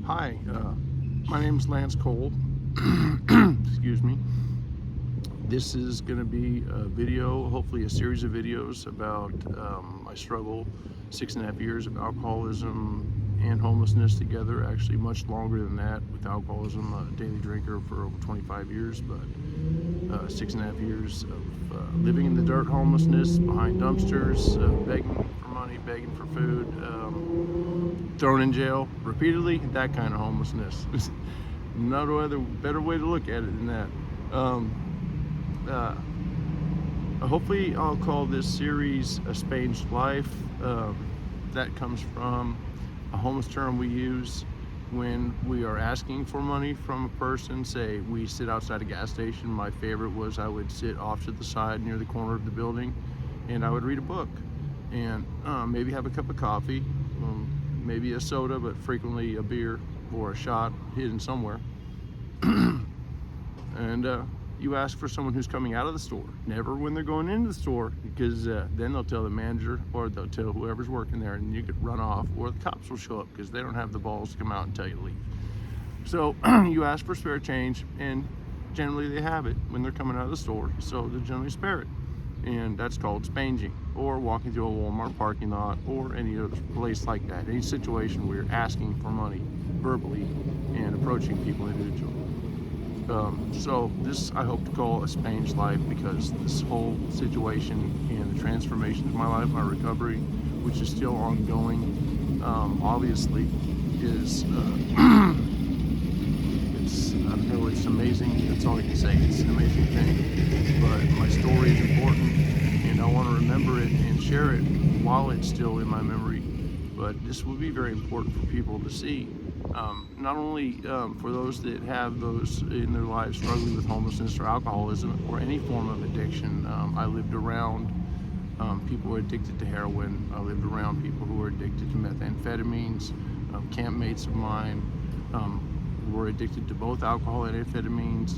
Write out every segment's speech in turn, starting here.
Hi, my name's Lance Cole. Excuse me. This is going to be a video, hopefully a series of videos about my struggle, 6.5 years of alcoholism and homelessness together. Actually much longer than that with alcoholism, a daily drinker for over 25 years, but 6.5 years of living in the dirt, homelessness, behind dumpsters, begging for money, begging for food, thrown in jail repeatedly, that kind of homelessness. No other better way to look at it than that. Hopefully I'll call this series a Spanged Life. That comes from a homeless term we use when we are asking for money from a person. Say we sit outside a gas station. My favorite was I would sit off to the side near the corner of the building and I would read a book and maybe have a cup of coffee, maybe a soda, but frequently a beer or a shot hidden somewhere. And you ask for someone who's coming out of the store, never when they're going into the store, because then they'll tell the manager or they'll tell whoever's working there and you could run off, or the cops will show up because they don't have the balls to come out and tell you to leave. So you ask for spare change, and generally they have it when they're coming out of the store, so they generally spare it. And that's called spanging, or walking through a Walmart parking lot or any other place like that, any situation where you're asking for money verbally and approaching people individually. So this I hope to call a Spanged Life, because this whole situation and the transformation of my life, my recovery, which is still ongoing, obviously is it's amazing. That's all I can say. It's an amazing thing. But my story is important, and I want to remember it and share it while it's still in my memory. But this will be very important for people to see. Not only for those that have those in their lives struggling with homelessness or alcoholism or any form of addiction. I lived around people who are addicted to heroin. I lived around people who are addicted to methamphetamines. Campmates of mine were addicted to both alcohol and amphetamines.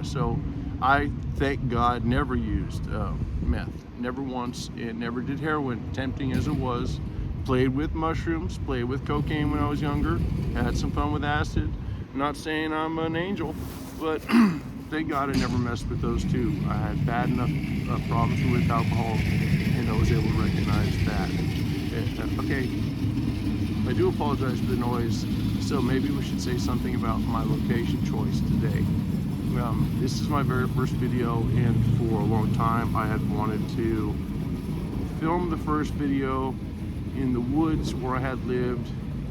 So I, thank God, never used meth. Never once, and never did heroin, tempting as it was. Played with mushrooms, played with cocaine when I was younger, had some fun with acid. Not saying I'm an angel, but thank God I never messed with those two. I had bad enough problems with alcohol, and I was able to recognize that. Okay, I do apologize for the noise, so maybe we should say something about my location choice today. This is my very first video, and for a long time I had wanted to film the first video in the woods where I had lived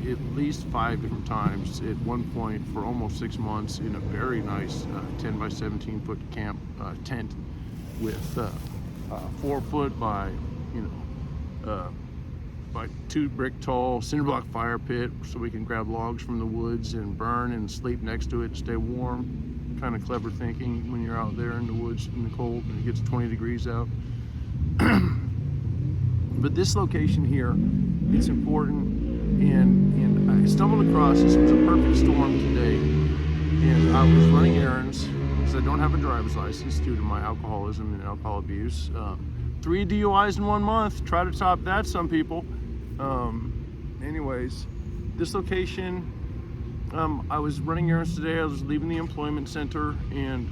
at least 5 different times at one point for almost 6 months in a very nice 10 by 17 foot camp tent with 4 foot by by 2 brick tall cinder block fire pit, so we can grab logs from the woods and burn and sleep next to it and stay warm. Kind of clever thinking when you're out there in the woods in the cold and it gets 20 degrees out. But this location here, it's important, and I stumbled across this. It was a perfect storm today, and I was running errands because I don't have a driver's license due to my alcoholism and alcohol abuse. 3 DUIs in 1 month. Try to top that, some people. Anyways, this location, I was running errands today. I was leaving the employment center, and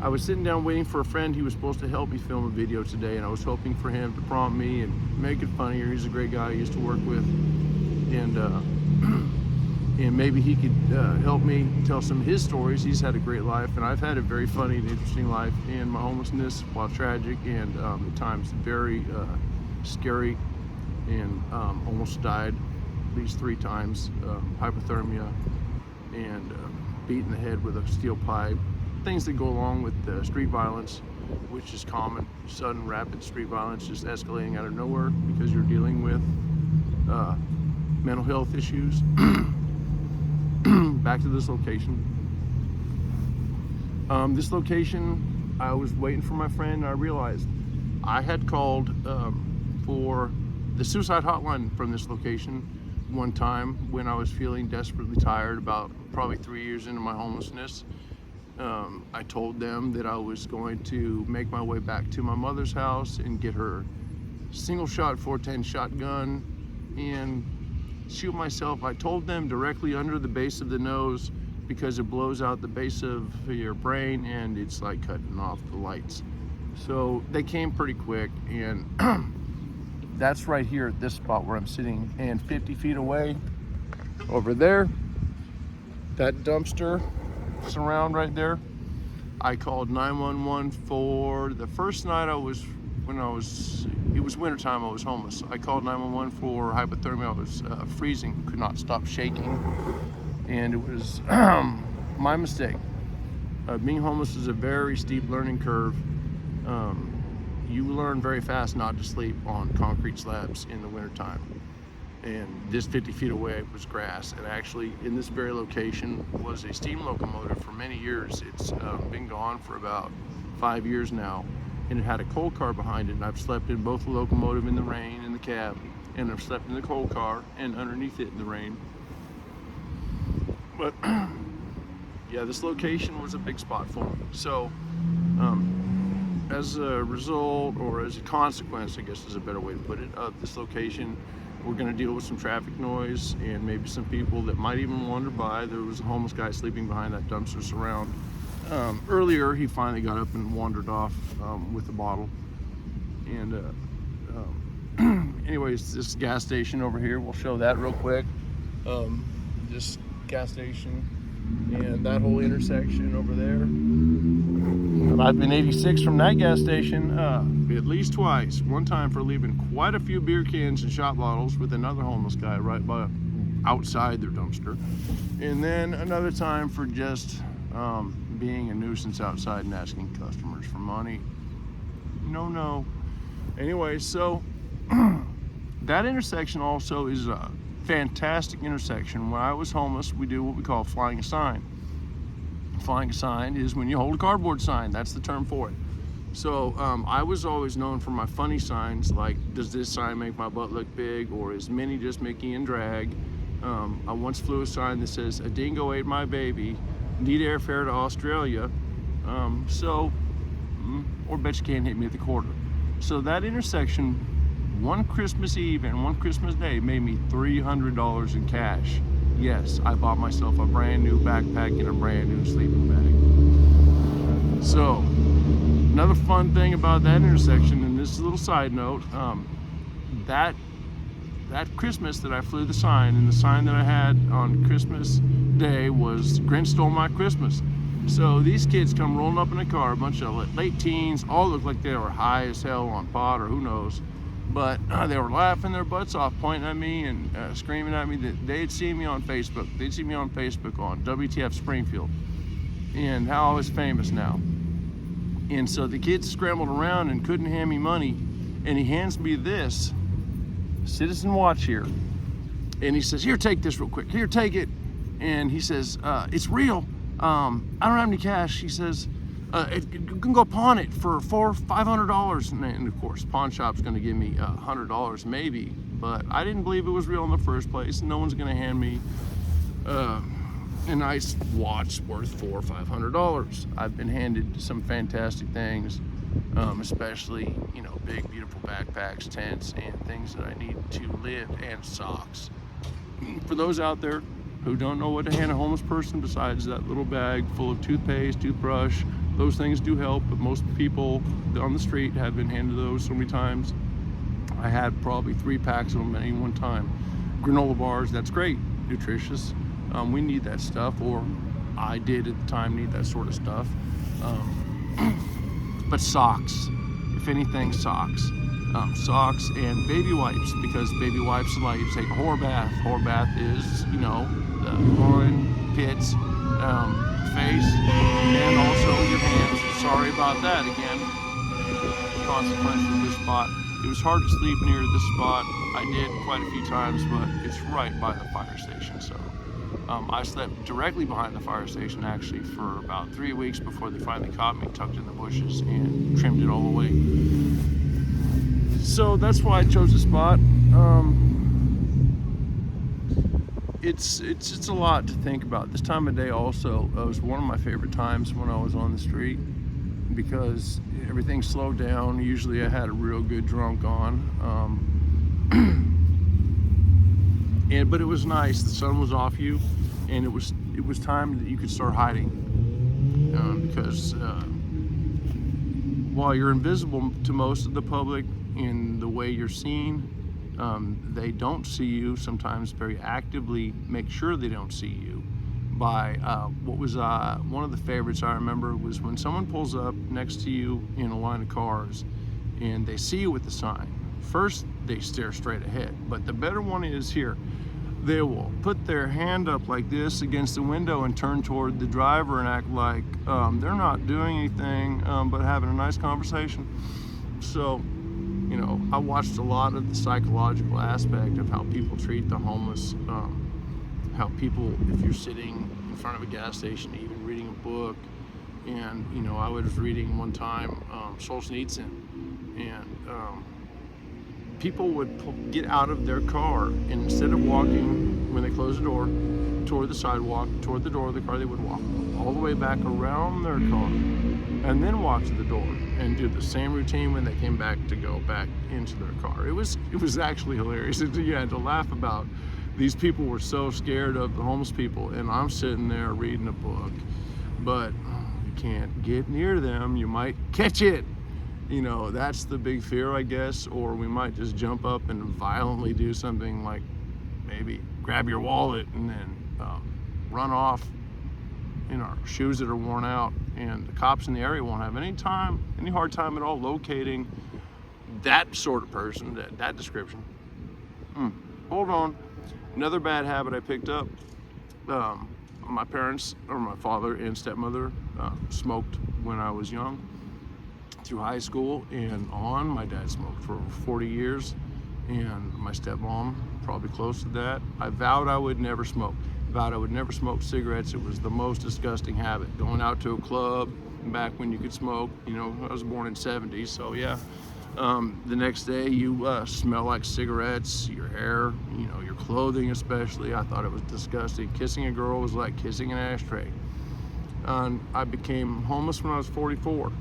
I was sitting down waiting for a friend. He was supposed to help me film a video today, and I was hoping for him to prompt me and make it funnier. He's a great guy I used to work with, and maybe he could help me tell some of his stories. He's had a great life, and I've had a very funny and interesting life. And my homelessness, while tragic and at times very scary, and almost died at least 3 times, hypothermia, and beat in the head with a steel pipe. Things that go along with street violence, which is common. Sudden, rapid street violence just escalating out of nowhere because you're dealing with mental health issues. Back to this location. This location, I was waiting for my friend, and I realized I had called for the suicide hotline from this location one time when I was feeling desperately tired, about probably 3 years into my homelessness. I told them that I was going to make my way back to my mother's house and get her single shot .410 shotgun and shoot myself. I told them directly under the base of the nose because it blows out the base of your brain and it's like cutting off the lights. So they came pretty quick, and that's right here at this spot where I'm sitting, and 50 feet away over there, that dumpster surround right there, I called 911 for the first night it was wintertime, I was homeless. I called 911 for hypothermia. I was freezing, could not stop shaking, and it was my mistake. Being homeless is a very steep learning curve. You learn very fast not to sleep on concrete slabs in the wintertime. And this 50 feet away was grass. And actually, in this very location was a steam locomotive for many years. It's been gone for about 5 years now. And it had a coal car behind it. And I've slept in both the locomotive in the rain in the cab. And I've slept in the coal car and underneath it in the rain. But yeah, this location was a big spot for me. So as a result, or as a consequence, I guess is a better way to put it, of this location, we're going to deal with some traffic noise and maybe some people that might even wander by. There was a homeless guy sleeping behind that dumpster surround. Earlier, he finally got up and wandered off with a bottle. And anyways, this gas station over here, we'll show that real quick. This gas station and that whole intersection over there. I've been 86 from that gas station at least twice. One time for leaving quite a few beer cans and shot bottles with another homeless guy right by outside their dumpster. And then another time for just being a nuisance outside and asking customers for money. No. Anyway, so that intersection also is a fantastic intersection. When I was homeless, we do what we call flying a sign. Flying a sign is when you hold a cardboard sign. That's the term for it. So I was always known for my funny signs, like, does this sign make my butt look big, or is Minnie just Mickey and drag? I once flew a sign that says, a dingo ate my baby, need airfare to Australia, or bet you can't hit me at the quarter. So that intersection, one Christmas Eve and one Christmas Day, made me $300 in cash. Yes, I bought myself a brand new backpack and a brand new sleeping bag. So, another fun thing about that intersection, and this is a little side note, that Christmas that I flew the sign, and the sign that I had on Christmas Day was Grinch Stole My Christmas. So these kids come rolling up in a car, a bunch of late teens, all looked like they were high as hell on pot or who knows. But they were laughing their butts off, pointing at me and screaming at me that they'd seen me on Facebook. They'd seen me on Facebook on WTF Springfield and how I was famous now. And so the kids scrambled around and couldn't hand me money. And he hands me this Citizen Watch here. And he says, here, take this real quick. Here, take it. And he says, it's real. I don't have any cash. He says, you can go pawn it for $500. And of course, pawn shop's going to give me $100 maybe, but I didn't believe it was real in the first place. No one's going to hand me a nice watch worth $400 or $500. I've been handed some fantastic things, especially big beautiful backpacks, tents, and things that I need to live, and socks. For those out there who don't know what to hand a homeless person besides that little bag full of toothpaste, toothbrush, those things do help, but most people on the street have been handed those so many times. I had probably 3 packs of them at any one time. Granola bars, that's great, nutritious. We need that stuff, or I did at the time need that sort of stuff. But socks, if anything, socks. Socks and baby wipes, because baby wipes allow you to take a whore bath. Whore bath is, the groin, pits, face, and also your hands. Sorry about that again. Consequence of this spot. It was hard to sleep near this spot. I did quite a few times, but it's right by the fire station. So I slept directly behind the fire station actually for about 3 weeks before they finally caught me tucked in the bushes and trimmed it all away. So that's why I chose the spot. It's a lot to think about. This time of day also was one of my favorite times when I was on the street, because everything slowed down. Usually I had a real good drunk on. But it was nice. The sun was off you, and it was time that you could start hiding, because while you're invisible to most of the public in the way you're seen, they don't see you. Sometimes very actively make sure they don't see you. By what was one of the favorites I remember was when someone pulls up next to you in a line of cars, and they see you with the sign. First, they stare straight ahead, but the better one is here. They will put their hand up like this against the window and turn toward the driver and act like they're not doing anything but having a nice conversation. So, you know, I watched a lot of the psychological aspect of how people treat the homeless, how people, if you're sitting in front of a gas station, even reading a book, and, you know, I was reading one time Solzhenitsyn, and people would get out of their car, and instead of walking when they closed the door toward the sidewalk, toward the door of the car, they would walk all the way back around their car and then walk to the door and do the same routine when they came back to go back into their car. It was actually hilarious. You had to laugh about. These people were so scared of the homeless people, and I'm sitting there reading a book, but you can't get near them. You might catch it. You know, that's the big fear, I guess. Or we might just jump up and violently do something like maybe grab your wallet and then run off in our shoes that are worn out. And the cops in the area won't have any hard time at all locating that sort of person, that description. Hold on. Another bad habit I picked up, my parents, or my father and stepmother, smoked when I was young. Through high school and on, my dad smoked for over 40 years, and my stepmom probably close to that. I vowed I would never smoke. Vowed I would never smoke cigarettes. It was the most disgusting habit. Going out to a club back when you could smoke. You know, I was born in '70s, so yeah. The next day you smell like cigarettes, your hair, you know, your clothing especially. I thought it was disgusting. Kissing a girl was like kissing an ashtray. I became homeless when I was 44.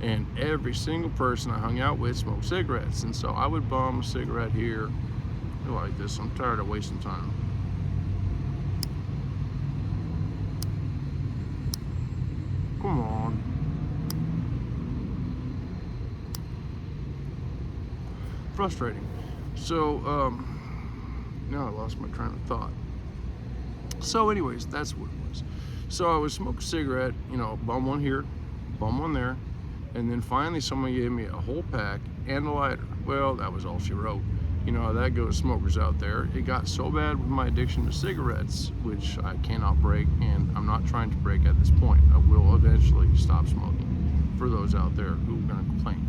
And every single person I hung out with smoked cigarettes. And so I would bum a cigarette here like this. I'm tired of wasting time. Come on. Frustrating. So, now I lost my train of thought. So anyways, that's what it was. So I would smoke a cigarette, you know, bum one here, bum one there. And then finally someone gave me a whole pack and a lighter. Well, that was all she wrote. You know how that goes, smokers out there. It got so bad with my addiction to cigarettes, which I cannot break, and I'm not trying to break at this point. I will eventually stop smoking, for those out there who are gonna complain.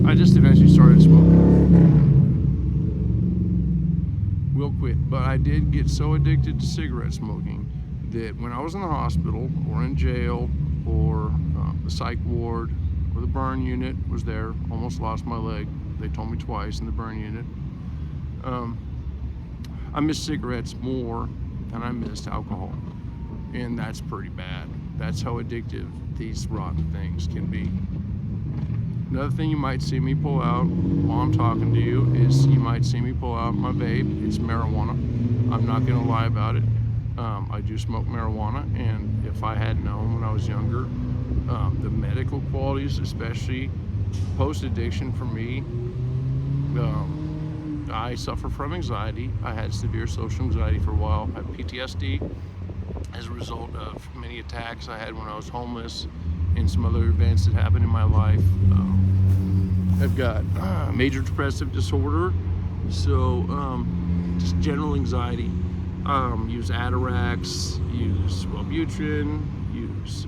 I just eventually started smoking. Will quit, but I did get so addicted to cigarette smoking that when I was in the hospital or in jail or the psych ward or the burn unit, was there, almost lost my leg. They told me twice in the burn unit. I missed cigarettes more than I missed alcohol, and that's pretty bad. That's how addictive these rotten things can be. Another thing you might see me pull out while I'm talking to you is you might see me pull out my vape. It's marijuana. I'm not gonna lie about it. I do smoke marijuana, and if I had known when I was younger, the medical qualities, especially post-addiction for me, I suffer from anxiety. I had severe social anxiety for a while. I have PTSD as a result of many attacks I had when I was homeless and some other events that happened in my life. I've got major depressive disorder, so just general anxiety. Use Atarax, use Wellbutrin, use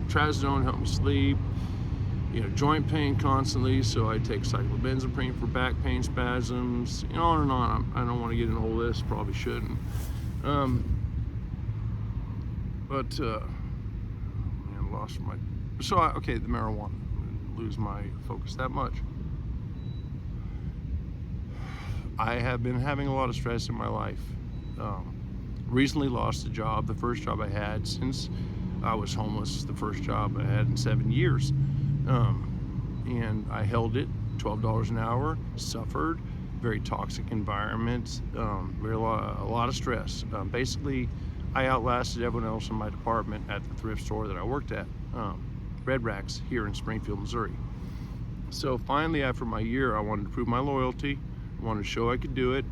Trazodone to help me sleep. Joint pain constantly, so I take cyclobenzaprine for back pain spasms. On and on. I don't want to get into a whole list, probably shouldn't. But man, lost my. So okay, the marijuana. Lose my focus that much. I have been having a lot of stress in my life. Recently lost a job, the first job I had since I was homeless, the first job I had in 7 years. And I held it $12 an hour, suffered, very toxic environment, a lot of stress. Basically, I outlasted everyone else in my department at the thrift store that I worked at, Red Racks, here in Springfield, Missouri. So finally, after my year, I wanted to prove my loyalty. I wanted to show I could do it,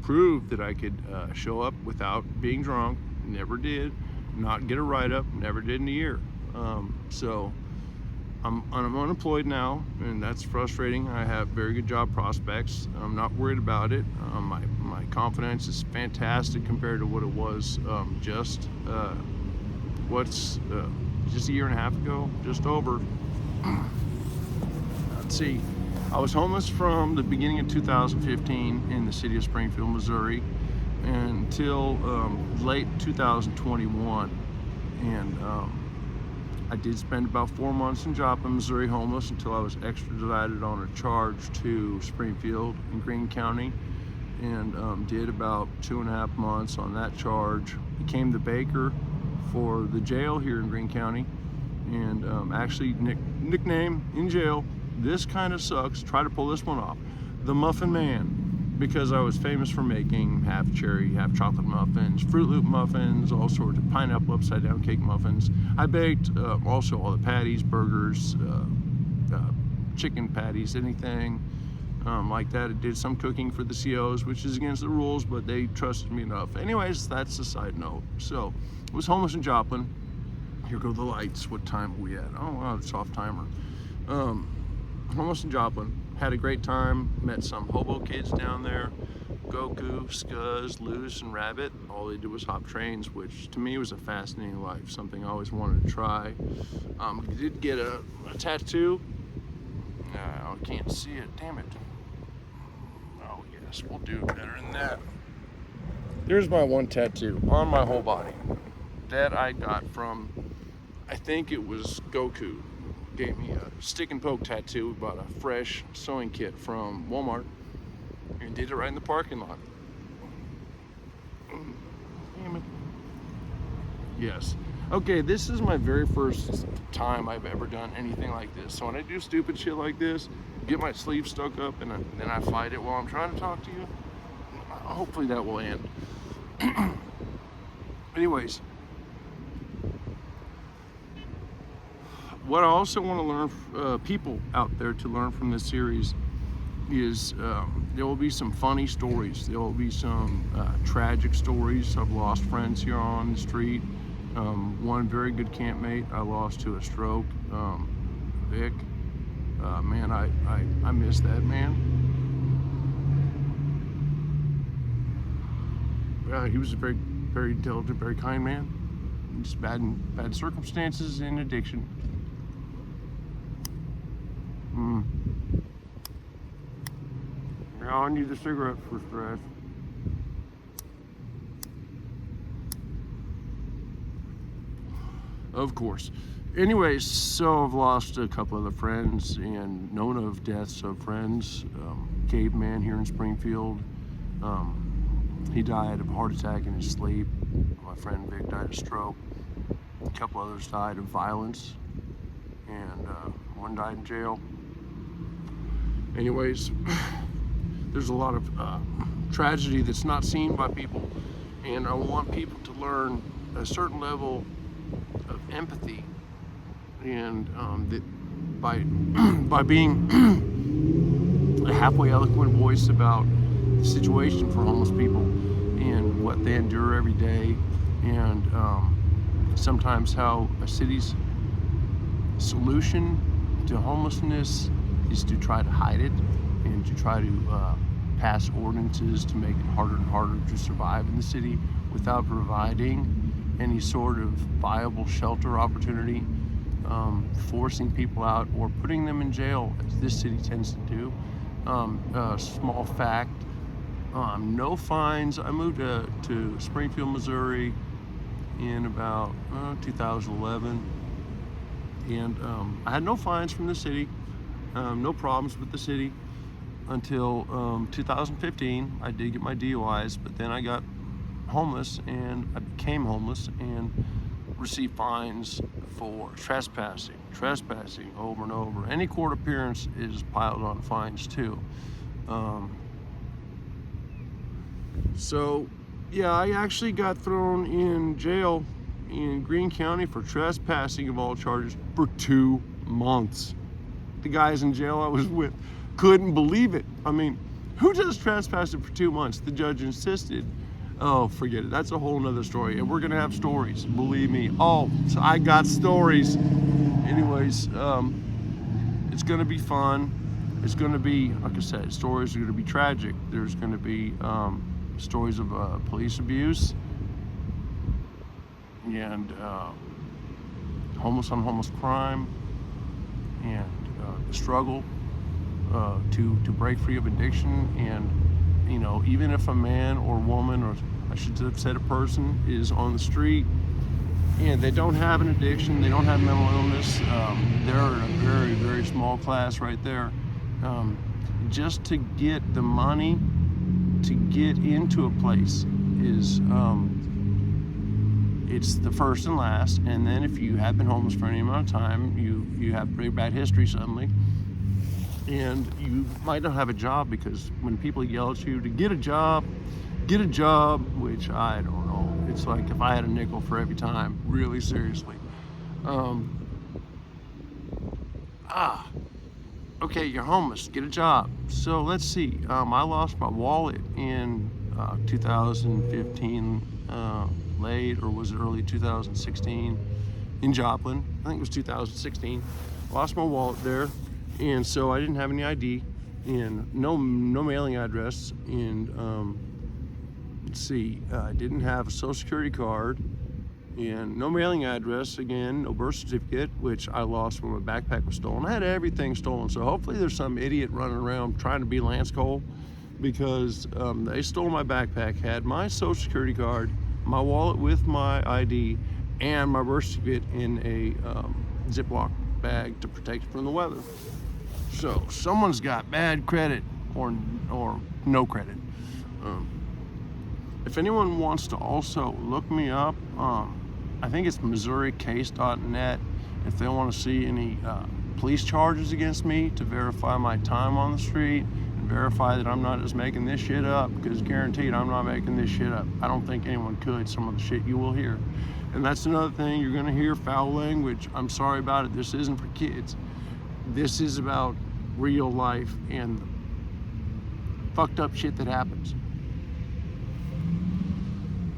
prove that I could show up without being drunk. Never did. Not get a write-up. Never did in a year. So I'm unemployed now, and that's frustrating. I have very good job prospects. I'm not worried about it. My confidence is fantastic compared to what it was just a year and a half ago, just over. Let's see. I was homeless from the beginning of 2015 in the city of Springfield, Missouri, until late 2021, and I did spend about 4 months in Joplin, Missouri, homeless until I was extradited on a charge to Springfield in Greene County, and did about 2.5 months on that charge. Became the baker for the jail here in Greene County, and actually nickname in jail, this kind of sucks, try to pull this one off, the Muffin Man, because I was famous for making half cherry, half chocolate muffins, Fruit Loop muffins, all sorts of pineapple upside down cake muffins. I baked also all the patties, burgers, chicken patties, anything like that. I did some cooking for the COs, which is against the rules, but they trusted me enough. Anyways, that's a side note. So I was homeless in Joplin. Here go the lights. What time are we at? Oh wow, it's off timer. Homeless in Joplin, had a great time, met some hobo kids down there, Goku, Scuzz, Loose, and Rabbit. All they did was hop trains, which to me was a fascinating life, something I always wanted to try. Did get a tattoo. I can't see it, damn it. Oh yes, we'll do better than that. There's my one tattoo on my whole body that I got from, I think it was Goku. Gave me a stick and poke tattoo. We bought a fresh sewing kit from Walmart and did it right in the parking lot. Damn it. Yes. Okay, this is my very first time I've ever done anything like this. So when I do stupid shit like this, get my sleeve stuck up and then I fight it while I'm trying to talk to you. Hopefully that will end. Anyways, what I also want to learn, people out there to learn from this series, is there will be some funny stories. There will be some tragic stories. I've lost friends here on the street. One very good campmate I lost to a stroke, Vic. Man, I miss that man. He was a very, very intelligent, very kind man. Just bad circumstances and addiction. Now I need a cigarette for stress. Of course. Anyways, so I've lost a couple other friends and known of deaths of friends. Caveman here in Springfield. He died of a heart attack in his sleep. My friend Vic died of stroke. A couple others died of violence. And one died in jail. Anyways, there's a lot of tragedy that's not seen by people, and I want people to learn a certain level of empathy, and that by being a halfway eloquent voice about the situation for homeless people and what they endure every day, and sometimes how a city's solution to homelessness is to try to hide it and to try to pass ordinances to make it harder and harder to survive in the city without providing any sort of viable shelter opportunity, forcing people out or putting them in jail, as this city tends to do. Small fact, no fines. I moved to Springfield, Missouri in about 2011, and I had no fines from the city. No problems with the city until 2015. I did get my DUIs, but then I got homeless and I became homeless and receive fines for trespassing over and over. Any court appearance is piled on fines too. So yeah, I actually got thrown in jail in Greene County for trespassing of all charges for 2 months. The guys in jail I was with couldn't believe it. I mean, who does trespassing for 2 months? The judge insisted. Oh, forget it. That's a whole nother story. And we're gonna have stories, believe me. Oh, so I got stories. Anyways, it's gonna be fun. It's gonna be, like I said, stories are gonna be tragic. There's gonna be stories of police abuse and homeless on homeless crime, and the struggle to break free of addiction. And you know, even if a man or woman, or I should have said a person, is on the street and they don't have an addiction, they don't have mental illness, they're in a very, very small class right there. Just to get the money to get into a place is it's the first and last. And then if you have been homeless for any amount of time, you have very bad history suddenly, and you might not have a job, because when people yell at you to get a job, which I don't know, it's like if I had a nickel for every time, really seriously. Okay, you're homeless, get a job. So let's see, I lost my wallet in 2015, late, or was it early 2016, in Joplin. I think it was 2016. Lost my wallet there, and so I didn't have any ID and no mailing address, and let's see, I didn't have a social security card and no mailing address, again, no birth certificate, which I lost when my backpack was stolen. I had everything stolen, so hopefully there's some idiot running around trying to be Lance Cole, because they stole my backpack, had my social security card, my wallet with my ID, and my birth certificate in a Ziploc bag to protect it from the weather. So someone's got bad credit or no credit. If anyone wants to also look me up, I think it's MissouriCase.net. If they want to see any police charges against me, to verify my time on the street and verify that I'm not just making this shit up, because guaranteed I'm not making this shit up. I don't think anyone could, some of the shit you will hear. And that's another thing, you're gonna hear foul language. I'm sorry about it, this isn't for kids. This is about real life and fucked up shit that happens.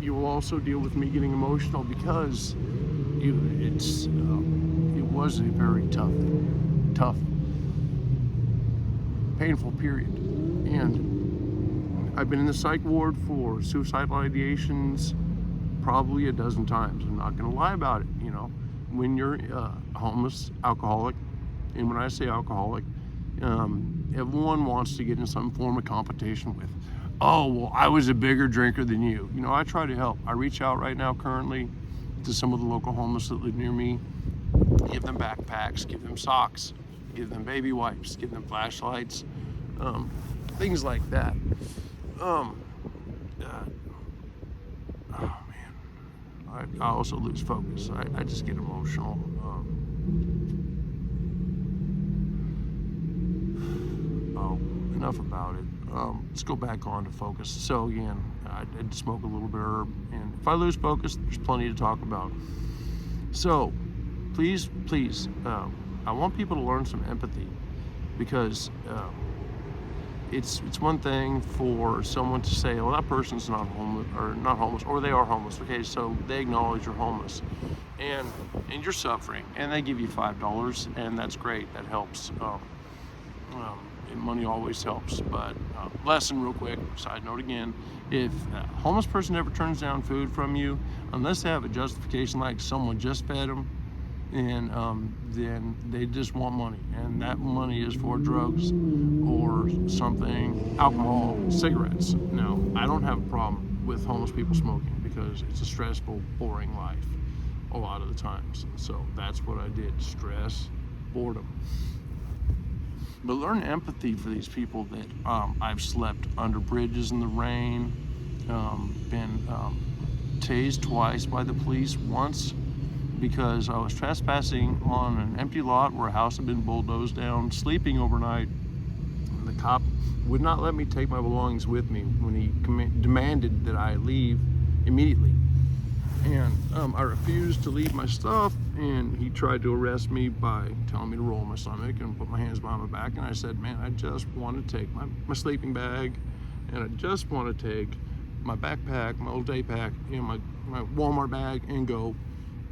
You will also deal with me getting emotional, because it was a very tough, painful period. And I've been in the psych ward for suicidal ideations probably a dozen times. I'm not gonna lie about it. You know, when you're a homeless alcoholic, and when I say alcoholic, everyone wants to get in some form of competition with, oh, well, I was a bigger drinker than you. You know, I try to help. I reach out right now currently to some of the local homeless that live near me, give them backpacks, give them socks, give them baby wipes, give them flashlights, things like that. Oh man, I also lose focus. I just get emotional. Enough about it. Let's go back on to focus. So again, I did smoke a little bit of herb, and if I lose focus, there's plenty to talk about. So please, I want people to learn some empathy, because it's one thing for someone to say, well, that person's not homeless, or they are homeless. Okay, so they acknowledge you're homeless, and you're suffering, and they give you $5, and that's great. That helps. And money always helps. But lesson real quick, side note again, if a homeless person ever turns down food from you, unless they have a justification like someone just fed them, and then they just want money, and that money is for drugs or something, alcohol, cigarettes. Now, I don't have a problem with homeless people smoking, because it's a stressful, boring life a lot of the times. So that's what I did, stress, boredom. But learn empathy for these people that I've slept under bridges in the rain, been tased twice by the police, once because I was trespassing on an empty lot where a house had been bulldozed down, sleeping overnight. The cop would not let me take my belongings with me when he demanded that I leave immediately. And I refused to leave my stuff, and he tried to arrest me by telling me to roll my stomach and put my hands behind my back. And I said, man, I just want to take my sleeping bag, and I just want to take my backpack, my old day pack, and my Walmart bag and go.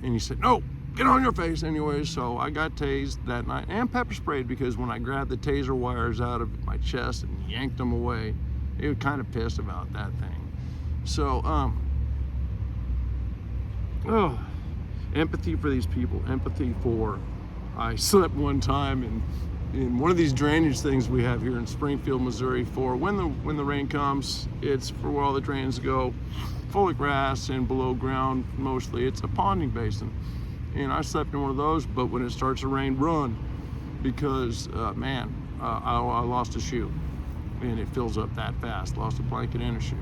And he said, no, get on your face anyway. So I got tased that night and pepper sprayed, because when I grabbed the taser wires out of my chest and yanked them away, he was kind of pissed about that thing. So, empathy for these people, empathy for, I slept one time in one of these drainage things we have here in Springfield, Missouri, for when the rain comes, it's for where all the drains go, full of grass and below ground mostly. It's a ponding basin. And I slept in one of those, but when it starts to rain, run, because I lost a shoe, and it fills up that fast. Lost a blanket and a shoe.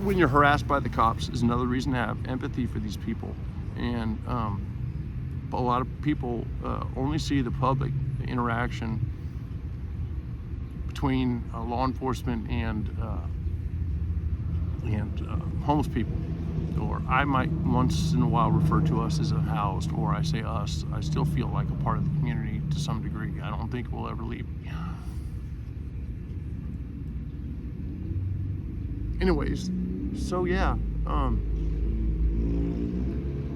When you're harassed by the cops is another reason to have empathy for these people. And a lot of people only see the public interaction between law enforcement and homeless people. Or I might once in a while refer to us as unhoused, or I say us. I still feel like a part of the community to some degree. I don't think we'll ever leave. Anyways, so yeah, a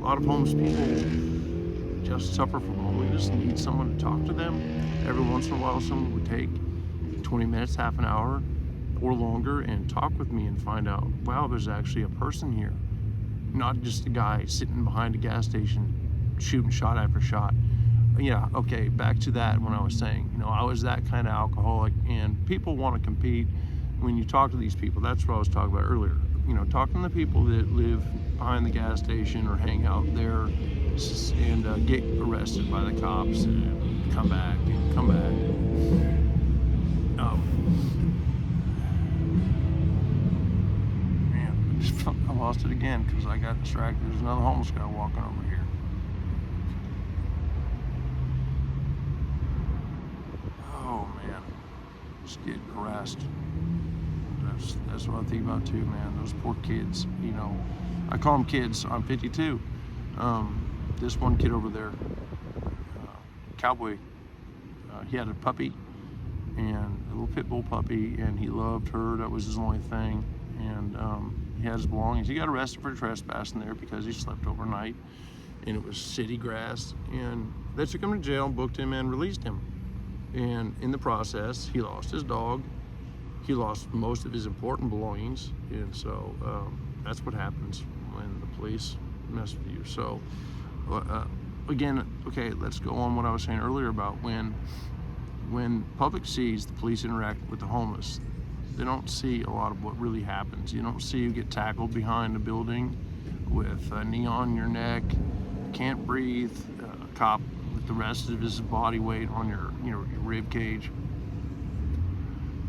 lot of homeless people just suffer from loneliness and need someone to talk to them. Every once in a while, someone would take 20 minutes, half an hour, or longer and talk with me and find out, wow, there's actually a person here. Not just a guy sitting behind a gas station shooting shot after shot. Yeah, okay, back to that when I was saying, I was that kind of alcoholic, and people want to compete. When you talk to these people, that's what I was talking about earlier. Talking to the people that live behind the gas station or hang out there and get arrested by the cops and come back. I lost it again because I got distracted. There's another homeless guy walking over here. Oh man, just getting harassed. That's what I think about too, man. Those poor kids. I call them kids. I'm 52. This one kid over there, cowboy. He had a puppy, and a little pit bull puppy, and he loved her. That was his only thing. And he had his belongings. He got arrested for trespassing there because he slept overnight, and it was city grass. And they took him to jail, booked him, and released him. And in the process, he lost his dog. He lost most of his important belongings. And so that's what happens when the police mess with you. So again, okay, let's go on what I was saying earlier about when public sees the police interact with the homeless, they don't see a lot of what really happens. You don't see you get tackled behind a building with a knee on your neck, can't breathe, a cop with the rest of his body weight on your rib cage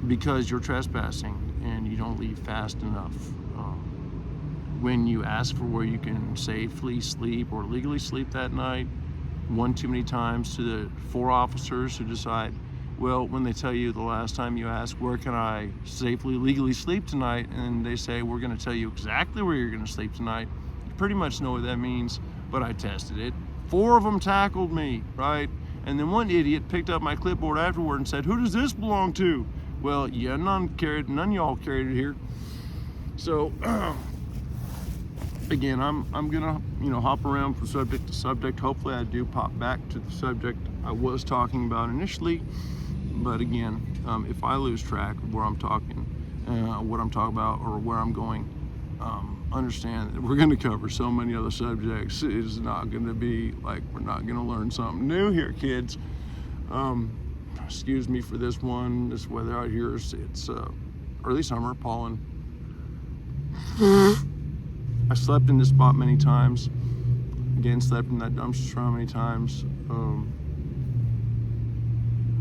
because you're trespassing and you don't leave fast enough. When you ask for where you can safely sleep or legally sleep that night, one too many times to the 4 officers who decide, well, when they tell you the last time you ask, where can I safely, legally sleep tonight? And they say, we're gonna tell you exactly where you're gonna sleep tonight. You pretty much know what that means, but I tested it. 4 of them tackled me, right? And then one idiot picked up my clipboard afterward and said, who does this belong to? Well, yeah, none of y'all carried it here. So, again, I'm gonna, hop around from subject to subject. Hopefully I do pop back to the subject I was talking about initially. But again, if I lose track of where I'm talking, what I'm talking about, or where I'm going, understand that we're going to cover so many other subjects. It's not going to be like we're not going to learn something new here, kids. Excuse me for this one. This weather out here it's early summer, pollen. I slept in this spot many times. Again, slept in that dumpster so many times.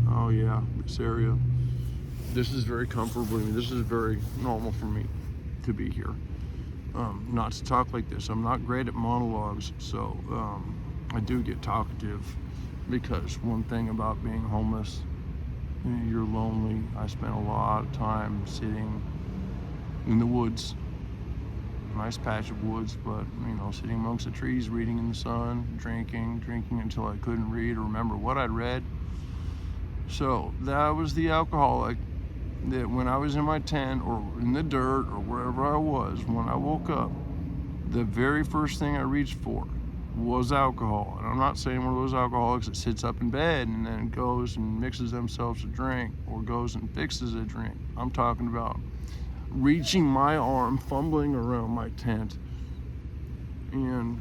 Oh yeah, this area. This is very comfortable. This is very normal for me to be here. not to talk like this. I'm not great at monologues, so I do get talkative, because one thing about being homeless, you're lonely. I spent a lot of time sitting in the woods, nice patch of woods, but sitting amongst the trees, reading in the sun, drinking until I couldn't read or remember what I'd read. So that was the alcoholic that when I was in my tent or in the dirt or wherever I was, when I woke up, the very first thing I reached for was alcohol. And I'm not saying one of those alcoholics that sits up in bed and then goes and mixes themselves a drink or goes and fixes a drink. I'm talking about reaching my arm, fumbling around my tent, and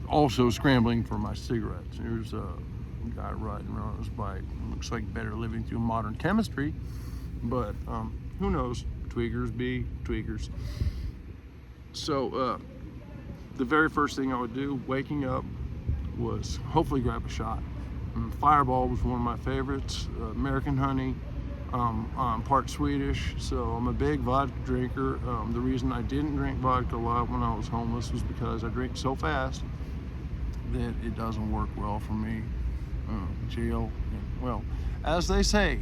also scrambling for my cigarettes. Here's a guy riding around on his bike. Looks like better living through modern chemistry, but who knows? Tweakers be tweakers. So the very first thing I would do waking up was hopefully grab a shot. Fireball was one of my favorites. American Honey. I'm part Swedish, so I'm a big vodka drinker. The reason I didn't drink vodka a lot when I was homeless was because I drink so fast that it doesn't work well for me. Jail, well, as they say,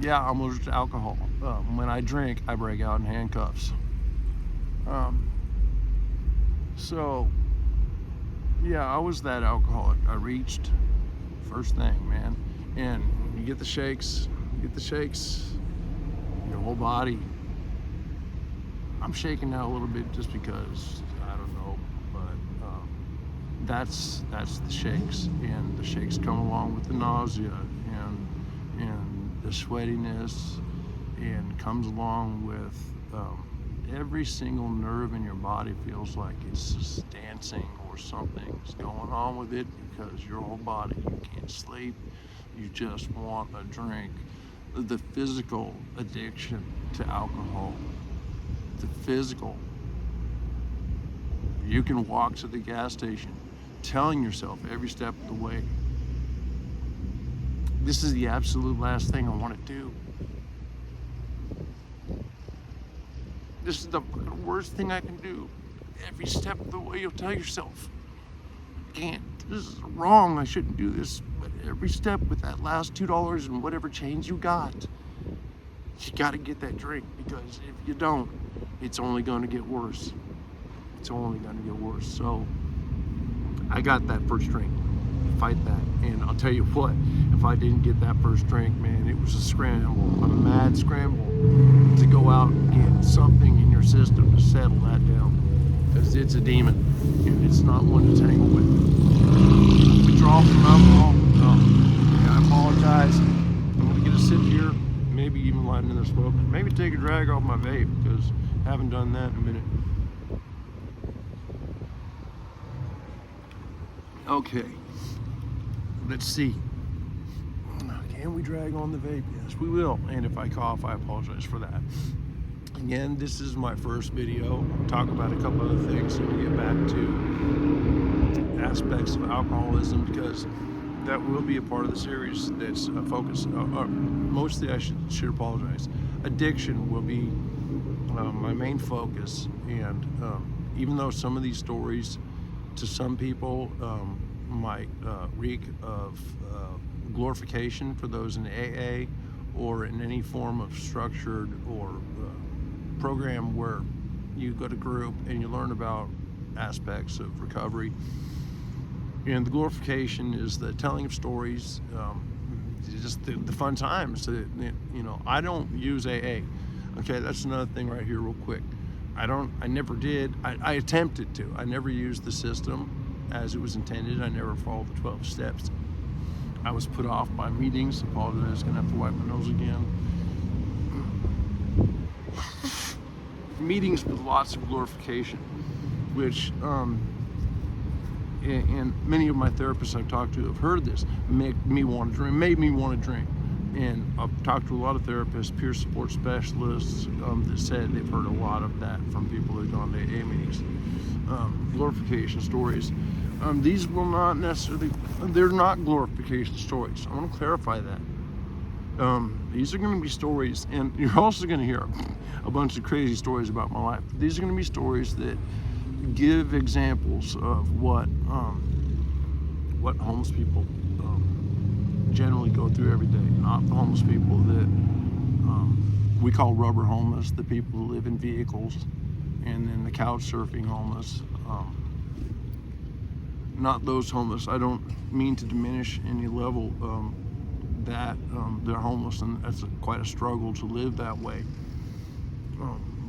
yeah, I'm allergic to alcohol. When I drink, I break out in handcuffs. So, yeah, I was that alcoholic. I reached first thing, man, and you get the shakes. Your whole body. I'm shaking now a little bit just because I don't know, but that's the shakes, and the shakes come along with the nausea and the sweatiness, and comes along with every single nerve in your body feels like it's just dancing or something's going on with it, because your whole body, you can't sleep, you just want a drink. The physical addiction to alcohol, the physical. You can walk to the gas station telling yourself every step of the way, this is the absolute last thing I want to do. This is the worst thing I can do. Every step of the way you'll tell yourself, this is wrong, I shouldn't do this. But every step with that last $2 and whatever change you got, you got to get that drink, because if you don't, it's only going to get worse. It's only going to get worse. So I got that first drink. Fight that. And I'll tell you what, if I didn't get that first drink, man, it was a scramble, a mad scramble to go out and get something in your system to settle that down, because it's a demon and it's not one to tangle with. Withdrawal from alcohol, I apologize. I'm gonna sit here, maybe even light another smoke, maybe take a drag off my vape, because I haven't done that in a minute. Okay, let's see. Can we drag on the vape? Yes, we will. And if I cough, I apologize for that. Again, this is my first video. I'll talk about a couple other things, and we'll get back to aspects of alcoholism, because that will be a part of the series that's a focus. Mostly, I should apologize. Addiction will be my main focus, and even though some of these stories, to some people, might reek of glorification for those in AA or in any form of structured or program where you go to group and you learn about aspects of recovery. And the glorification is the telling of stories, just the fun times. I don't use AA. Okay, that's another thing right here real quick. I never did. I attempted to. I never used the system as it was intended. I never followed the 12 steps. I was put off by meetings. Apologize, gonna have to wipe my nose again. Meetings with lots of glorification, which and many of my therapists I've talked to have heard this, made me want to drink. And I've talked to a lot of therapists, peer support specialists, that said they've heard a lot of that from people who've gone to AA meetings. Glorification stories. These will not necessarily, they're not glorification stories. I want to clarify that. These are going to be stories, and you're also going to hear a bunch of crazy stories about my life. These are going to be stories that give examples of what homeless people generally go through every day. Not the homeless people that we call rubber homeless, the people who live in vehicles, and then the couch surfing homeless. Not those homeless. I don't mean to diminish any level that they're homeless, and that's quite a struggle to live that way.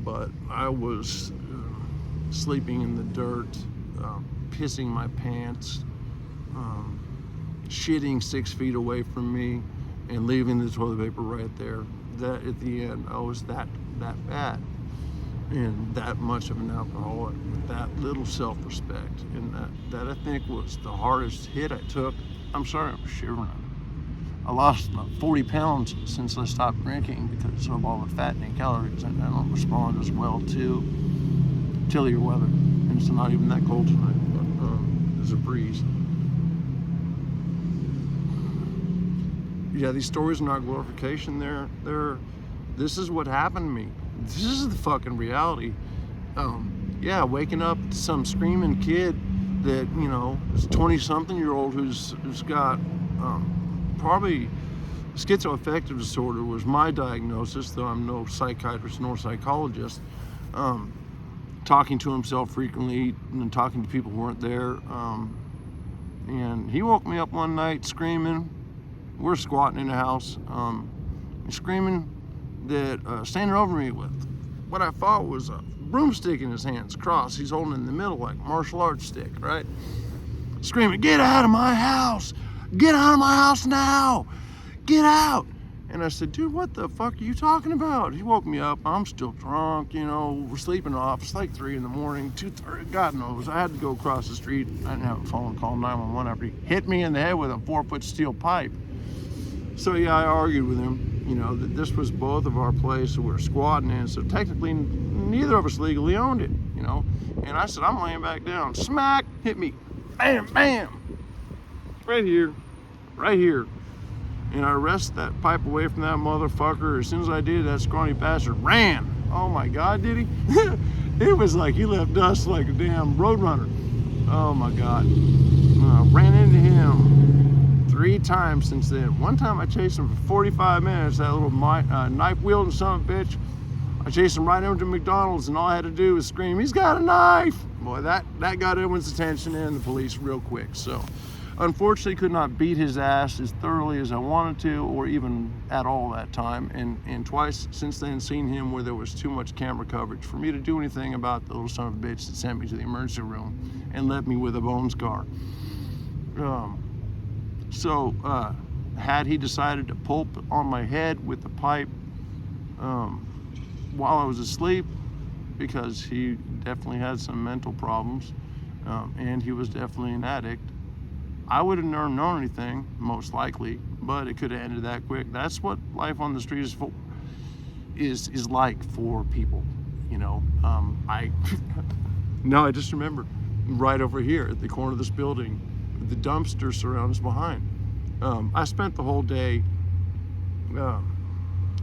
But I was sleeping in the dirt, pissing my pants, shitting 6 feet away from me, and leaving the toilet paper right there. That at the end, I was that bad, and that much of an alcoholic, with that little self-respect, and that I think was the hardest hit I took. I'm sorry, I'm shivering. I lost about 40 pounds since I stopped drinking because of all the fattening calories, and I don't respond as well to chillier weather. And it's not even that cold tonight, but there's a breeze. Yeah, these stories are not glorification. This is what happened to me. This is the fucking reality. Yeah, waking up to some screaming kid that, you know, is a 20-something-year-old who's got probably schizoaffective disorder was my diagnosis, though I'm no psychiatrist nor psychologist. Talking to himself frequently and talking to people who weren't there. And he woke me up one night screaming. We're squatting in the house, screaming that, standing over me with what I thought was a broomstick in his hands, cross. He's holding in the middle like a martial arts stick, right? Screaming, "Get out of my house! Get out of my house now! Get out!" And I said, "Dude, what the fuck are you talking about?" He woke me up. I'm still drunk, you know, we're sleeping off. It's like 3 in the morning, 2:30, God knows. I had to go across the street. I didn't have a phone, call 911 after he hit me in the head with a 4-foot steel pipe. So yeah, I argued with him, you know, that this was both of our place, so we're squatting in, so technically neither of us legally owned it, you know. And I said, "I'm laying back down." Smack, hit me, bam, bam, right here, right here. And I wrested that pipe away from that motherfucker. As soon as I did, that scrawny bastard ran. Oh my God, did he? It was like he left dust like a damn roadrunner. Oh my God. Ran into him 3 times since then. One time I chased him for 45 minutes, that little knife wielding son of a bitch. I chased him right over to McDonald's, and all I had to do was scream, "He's got a knife!" Boy, that got everyone's attention and the police real quick. So unfortunately could not beat his ass as thoroughly as I wanted to, or even at all that time. And twice since then seen him where there was too much camera coverage for me to do anything about the little son of a bitch that sent me to the emergency room and left me with a bone scar. So had he decided to pulp on my head with the pipe while I was asleep, because he definitely had some mental problems, and he was definitely an addict, I would have never known anything, most likely, but it could have ended that quick. That's what life on the street is for, is like for people, you know. No, I just remembered, right over here at the corner of this building, the dumpster surrounds behind. I spent the whole day,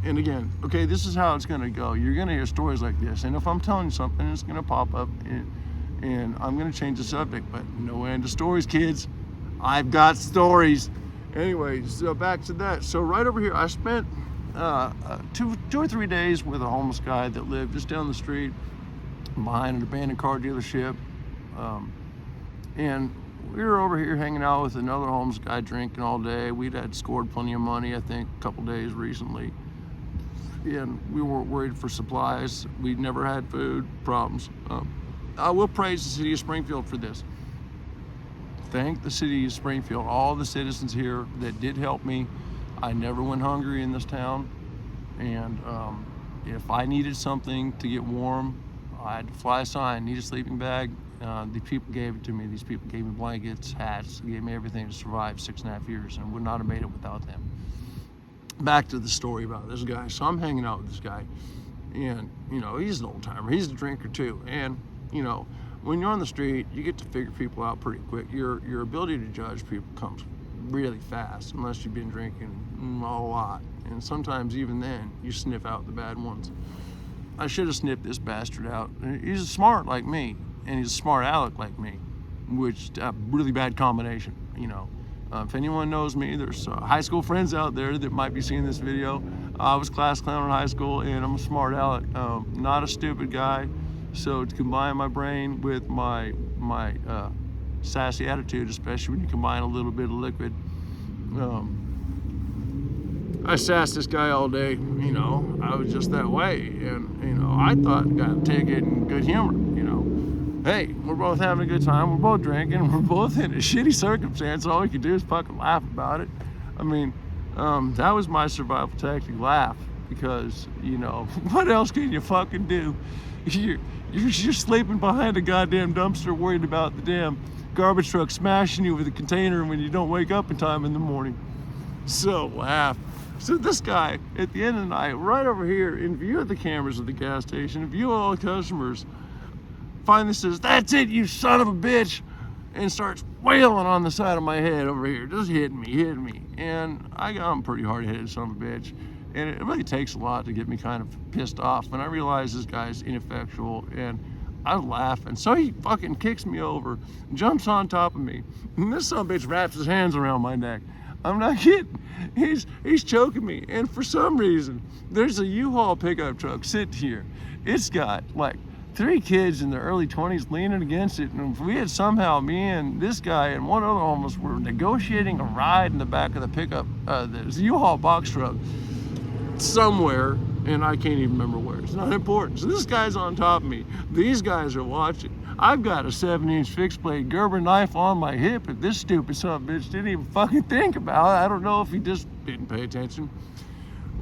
and again, okay, this is how it's gonna go. You're gonna hear stories like this, and if I'm telling you something, it's gonna pop up, and I'm gonna change the subject, but no end of stories, kids. I've got stories. Anyway, so back to that. So right over here, I spent 2 or 3 days with a homeless guy that lived just down the street behind an abandoned car dealership. And we were over here hanging out with another homeless guy, drinking all day. We'd had scored plenty of money, I think, a couple days recently. And we weren't worried for supplies. We'd never had food problems. I will praise the city of Springfield for this. Thank the city of Springfield, all the citizens here that did help me. I never went hungry in this town. And if I needed something to get warm, I had to fly a sign, need a sleeping bag. The people gave it to me. These people gave me blankets, hats, gave me everything to survive 6.5 years, and would not have made it without them. Back to the story about this guy. So I'm hanging out with this guy, and you know, he's an old timer. He's a drinker too, and you know, when you're on the street, you get to figure people out pretty quick. Your ability to judge people comes really fast, unless you've been drinking a lot. And sometimes even then, you sniff out the bad ones. I should have sniffed this bastard out. He's smart like me. and he's a smart aleck like me, which a really bad combination, you know. If anyone knows me, there's high school friends out there that might be seeing this video. I was class clown in high school, and I'm a smart aleck, not a stupid guy. So to combine my brain with my sassy attitude, especially when you combine a little bit of liquid, I sassed this guy all day, you know. I was just that way, and you know, I thought I'd take it in good humor, you know. Hey, we're both having a good time, we're both drinking, we're both in a shitty circumstance, all we can do is fucking laugh about it. I mean, that was my survival tactic, laugh, because, you know, what else can you fucking do? You're sleeping behind a goddamn dumpster worried about the damn garbage truck smashing you with a container when you don't wake up in time in the morning. So laugh. So this guy, at the end of the night, right over here, in view of the cameras of the gas station, in view of all the customers, finally says, "That's it, you son of a bitch," and starts wailing on the side of my head over here, just hitting me. And I'm pretty hard-headed son of a bitch, and it really takes a lot to get me kind of pissed off. And I realize this guy's ineffectual, and I laugh, and so he fucking kicks me over, jumps on top of me, and this son of a bitch wraps his hands around my neck. I'm not kidding. He's choking me, and for some reason, there's a U-Haul pickup truck sitting here. It's got like 3 kids in their early 20s leaning against it, and if we had somehow, me and this guy and one other homeless were negotiating a ride in the back of the pickup, the U-Haul box truck somewhere, and I can't even remember where. It's not important. So this guy's on top of me. These guys are watching. I've got a 7-inch fixed blade Gerber knife on my hip that this stupid son of a bitch didn't even fucking think about. I don't know if he just didn't pay attention.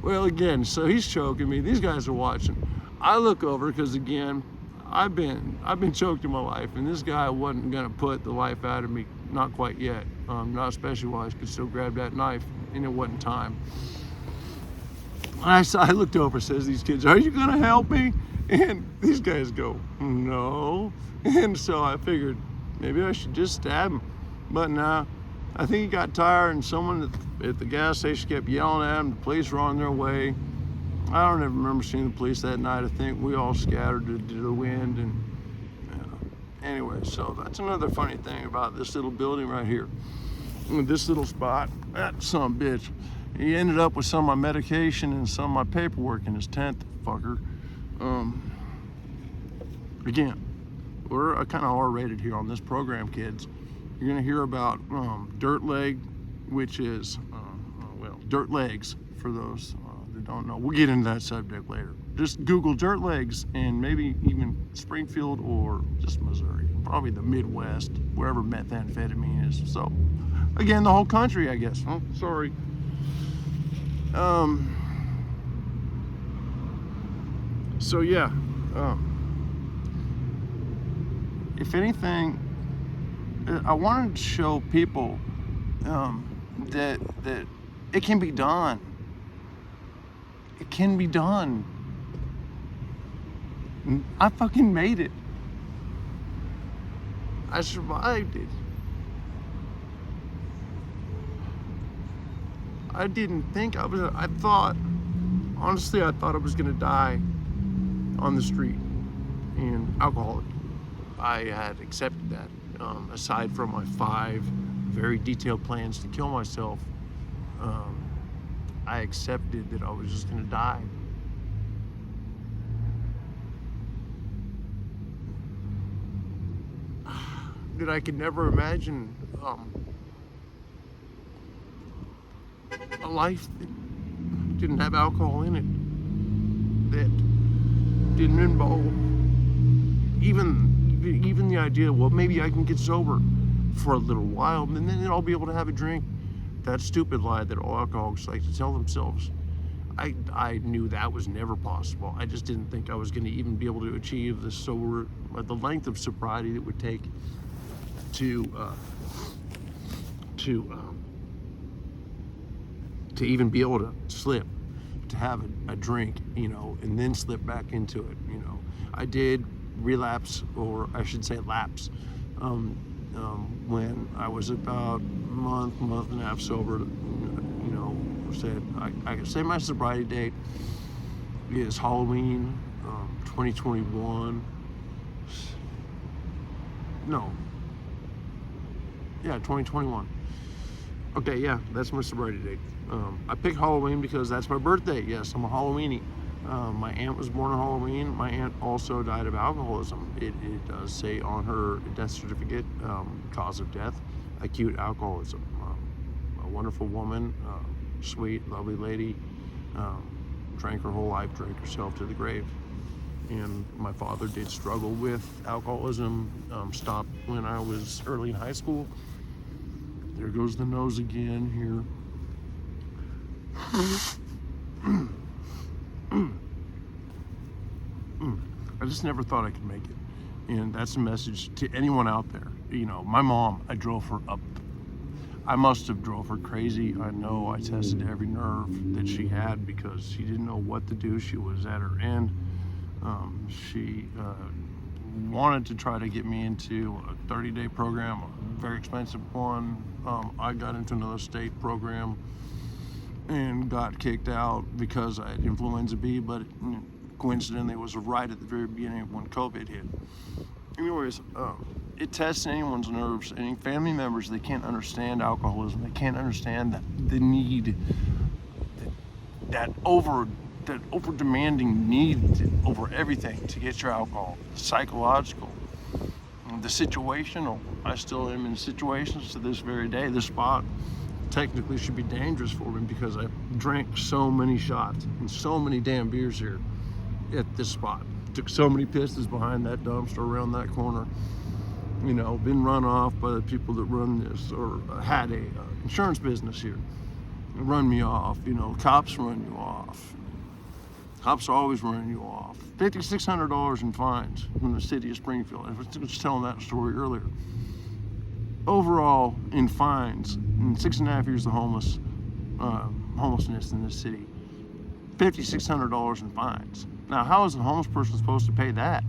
Well, again, so he's choking me. These guys are watching. I look over because, again, I've been choked in my life, and this guy wasn't gonna put the life out of me, not quite yet. Not especially while I could still grab that knife, and it wasn't time. I looked over, says these kids, "Are you gonna help me?" And these guys go, "No." And so I figured maybe I should just stab him. But nah, I think he got tired, and someone at the gas station kept yelling at him. The police were on their way. I don't ever remember seeing the police that night. I think we all scattered to the wind. And anyway, so that's another funny thing about this little building right here. This little spot, that son of a bitch. He ended up with some of my medication and some of my paperwork in his tent, fucker. Again, we're kind of R-rated here on this program, kids. You're gonna hear about dirt leg, which is, dirt legs for those that don't know. We'll get into that subject later. Just Google dirt legs and maybe even Springfield or just Missouri, probably the Midwest, wherever methamphetamine is. So, again, the whole country, I guess. Oh, sorry. So yeah, if anything, I wanted to show people that it can be done. It can be done. I fucking made it. I survived it. I didn't think I thought I was gonna die on the street and alcoholic. I had accepted that. Aside from my 5 very detailed plans to kill myself, I accepted that I was just gonna die. That I could never imagine a life that didn't have alcohol in it, that didn't involve even the idea, well, maybe I can get sober for a little while and then I'll be able to have a drink. That stupid lie that all alcoholics like to tell themselves. I knew that was never possible. I just didn't think I was going to even be able to achieve the length of sobriety that would take to even be able to slip, to have a drink, you know, and then slip back into it, you know. I did relapse, or I should say lapse, when I was about a month and a half sober. You know, I could say my sobriety date is Halloween 2021. No. Yeah, 2021. Okay, yeah, that's my sobriety date. I picked Halloween because that's my birthday. Yes, I'm a Halloweenie. My aunt was born on Halloween. My aunt also died of alcoholism. It does say on her death certificate, cause of death, acute alcoholism. A wonderful woman, sweet, lovely lady, drank her whole life, drank herself to the grave. And my father did struggle with alcoholism, stopped when I was early in high school. There goes the nose again here. I just never thought I could make it. And that's a message to anyone out there. You know, my mom, I drove her up. I must have drove her crazy. I know I tested every nerve that she had because she didn't know what to do. She was at her end. She wanted to try to get me into a 30-day program, a very expensive one. I got into another state program and got kicked out because I had influenza B, but coincidentally it was right at the very beginning of when COVID hit. Anyways, it tests anyone's nerves. Any family members, they can't understand alcoholism. They can't understand the need, that over demanding need over everything to get your alcohol, the psychological, the situational. I still am in situations to this very day. This spot technically should be dangerous for me because I drank so many shots and so many damn beers here at this spot. Took so many pisses behind that dumpster around that corner. You know, been run off by the people that run this, or had a insurance business here. Run me off, you know, cops run you off. Cops are always running you off. $5,600 in fines from the city of Springfield. I was just telling that story earlier. Overall, in fines, in 6.5 years of homelessness in this city, $5,600 in fines. Now, how is a homeless person supposed to pay that?